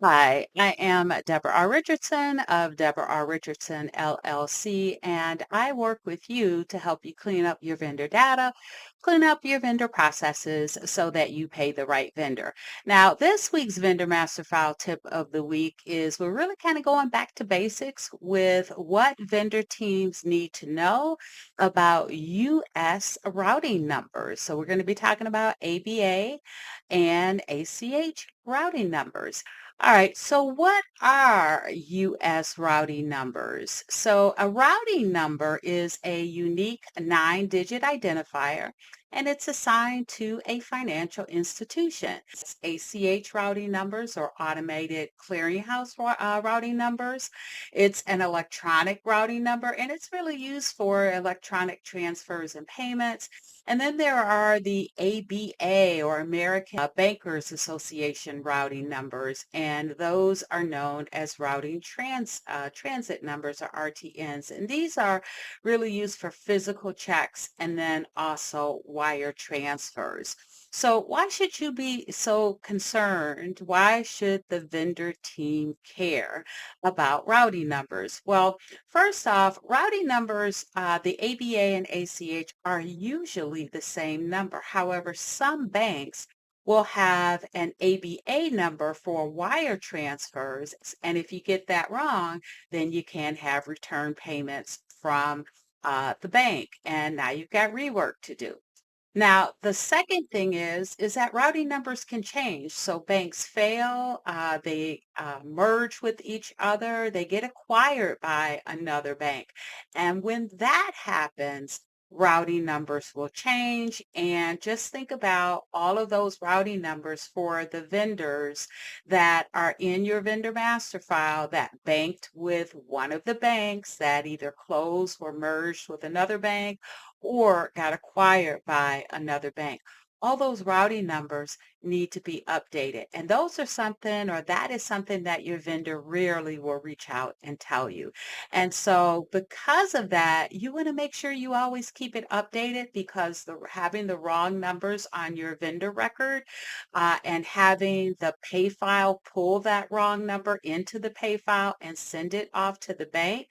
Hi, I am Deborah R. Richardson of Debra R. Richardson LLC, and I work with you to help you clean up your vendor data, clean up your vendor processes so that you pay the right vendor. Now, this week's Vendor Master File tip of the week is we're really kind of going back to basics with what vendor teams need to know about U.S. routing numbers. So we're going to be talking about ABA and ACH routing numbers. All right, so what are U.S. routing numbers? So a routing number is a unique nine-digit identifier, and it's assigned to a financial institution. ACH routing numbers or automated clearinghouse routing numbers. It's an electronic routing number, and it's really used for electronic transfers and payments. And then there are the ABA or American Bankers Association routing numbers, and those are known as transit numbers or RTNs. And these are really used for physical checks and then also wire transfers. So why should you be so concerned? Why should the vendor team care about routing numbers? Well, first off, routing numbers, the ABA and ACH are usually the same number. However, some banks will have an ABA number for wire transfers. And if you get that wrong, then you can have return payments from the bank. And now you've got rework to do. Now, the second thing is that routing numbers can change. So banks fail, they merge with each other, they get acquired by another bank. And when that happens, routing numbers will change. And just think about all of those routing numbers for the vendors that are in your vendor master file that banked with one of the banks that either closed or merged with another bank or got acquired by another bank. All those routing numbers need to be updated. And those are something, or that is something that your vendor rarely will reach out and tell you. And so because of that, you want to make sure you always keep it updated because having the wrong numbers on your vendor record and having the pay file pull that wrong number into the pay file and send it off to the bank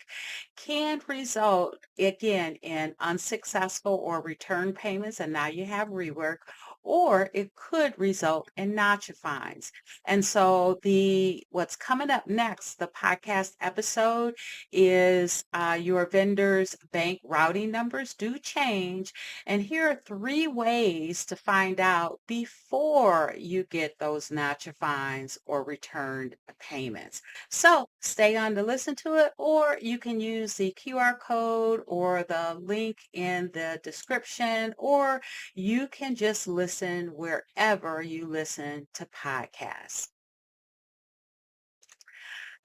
can result again in unsuccessful or return payments, and now you have rework, or it could result in notch fines. And so the what's coming up next, the podcast episode, is your vendor's bank routing numbers do change, and here are three ways to find out before you get those notch fines or returned payments. So stay on to listen to it, or you can use the QR code or the link in the description, or you can just listen wherever you listen to podcasts.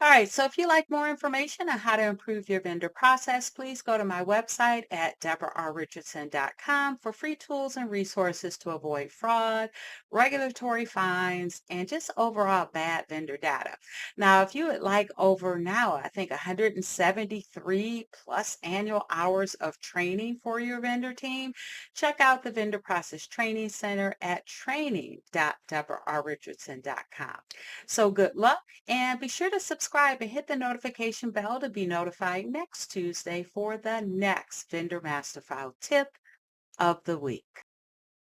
All right, so if you like more information on how to improve your vendor process, please go to my website at deborarrichardson.com for free tools and resources to avoid fraud, regulatory fines, and just overall bad vendor data. Now, if you would like over now, I think 173 plus annual hours of training for your vendor team, check out the Vendor Process Training Center at training.deborarrichardson.com. So good luck. And be sure to subscribe and hit the notification bell to be notified next Tuesday for the next Vendor Master File tip of the week.